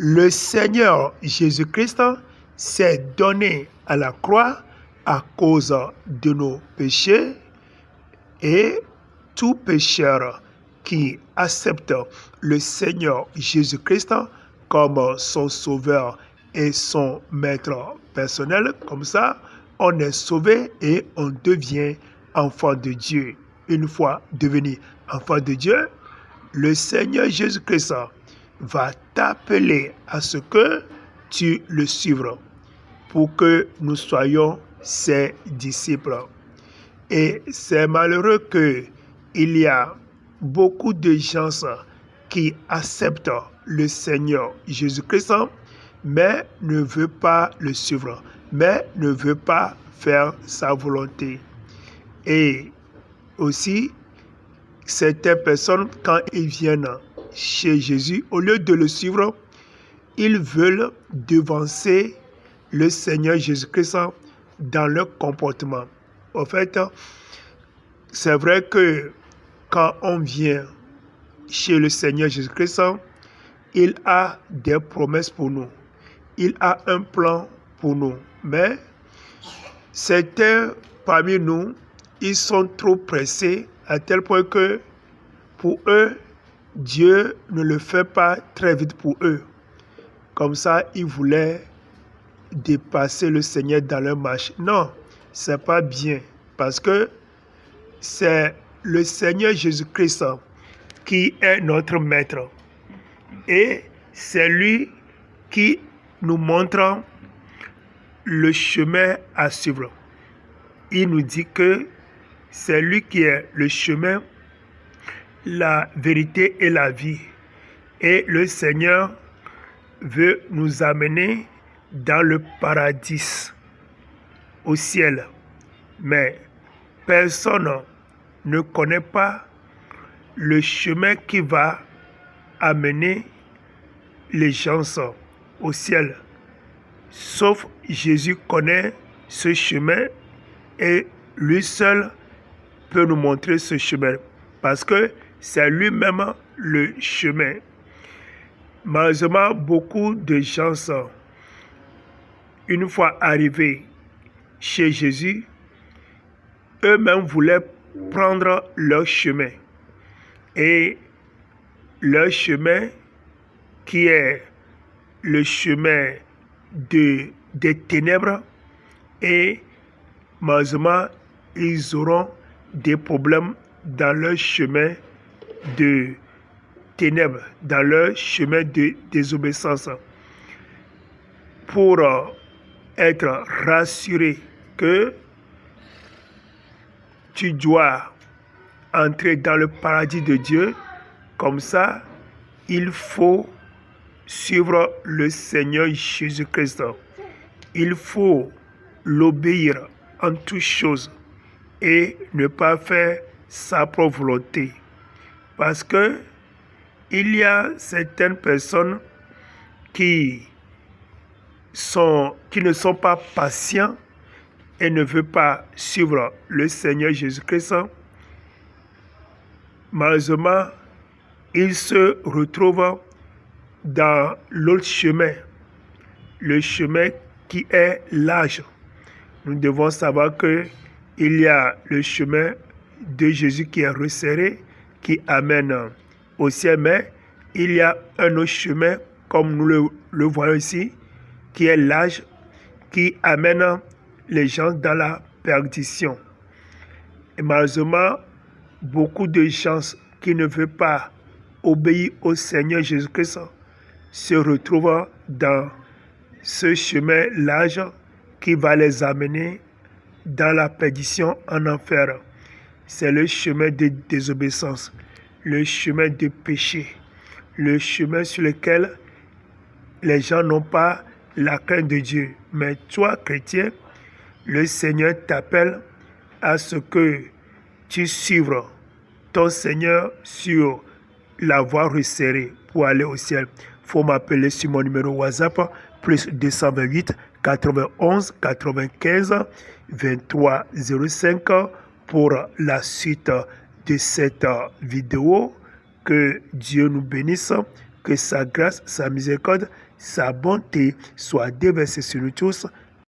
Le Seigneur Jésus-Christ s'est donné à la croix à cause de nos péchés et tout pécheur qui accepte le Seigneur Jésus-Christ comme son sauveur et son maître personnel, comme ça, on est sauvé et on devient enfant de Dieu. Une fois devenu enfant de Dieu, le Seigneur Jésus-Christ va t'appeler à ce que tu le suives pour que nous soyons ses disciples. Et c'est malheureux qu'il y a beaucoup de gens qui acceptent le Seigneur Jésus-Christ, mais ne veulent pas le suivre, mais ne veulent pas faire sa volonté. Et aussi, certaines personnes, quand ils viennent chez Jésus, au lieu de le suivre, ils veulent devancer le Seigneur Jésus-Christ dans leur comportement. En fait, c'est vrai que quand on vient chez le Seigneur Jésus-Christ, il a des promesses pour nous. Il a un plan pour nous. Mais certains parmi nous, ils sont trop pressés à tel point que pour eux, Dieu ne le fait pas très vite pour eux. Comme ça, ils voulaient dépasser le Seigneur dans leur marche. Non, c'est pas bien parce que c'est le Seigneur Jésus-Christ qui est notre maître et c'est lui qui nous montre le chemin à suivre. Il nous dit que c'est lui qui est le chemin, la vérité et la vie. Et le Seigneur veut nous amener dans le paradis, au ciel. Mais personne ne connaît pas le chemin qui va amener les gens au ciel. Sauf Jésus connaît ce chemin et lui seul peut nous montrer ce chemin parce que c'est lui-même le chemin. Malheureusement, beaucoup de gens, une fois arrivés chez Jésus, eux-mêmes voulaient prendre leur chemin. Et leur chemin, qui est le chemin des ténèbres, et malheureusement, ils auront des problèmes dans leur chemin de ténèbres, dans leur chemin de désobéissance. Pour être rassuré que tu dois entrer dans le paradis de Dieu, comme ça, il faut suivre le Seigneur Jésus-Christ. Il faut l'obéir en toutes choses et ne pas faire sa propre volonté. Parce que il y a certaines personnes qui ne sont pas patients et ne veulent pas suivre le Seigneur Jésus-Christ. Malheureusement, ils se retrouvent dans l'autre chemin, le chemin qui est large. Nous devons savoir qu'il y a le chemin de Jésus qui est resserré, qui amène au ciel, mais il y a un autre chemin, comme nous le voyons ici, qui est large, qui amène les gens dans la perdition. Et malheureusement, beaucoup de gens qui ne veulent pas obéir au Seigneur Jésus-Christ se retrouvent dans ce chemin large qui va les amener dans la perdition en enfer. C'est le chemin de désobéissance, le chemin de péché, le chemin sur lequel les gens n'ont pas la crainte de Dieu. Mais toi, chrétien, le Seigneur t'appelle à ce que tu suives ton Seigneur sur la voie resserrée pour aller au ciel. Il faut m'appeler sur mon numéro WhatsApp, plus 228 91 95 23 05 pour la suite de cette vidéo. Que Dieu nous bénisse. que sa grâce, sa miséricorde, sa bonté soient déversées sur nous tous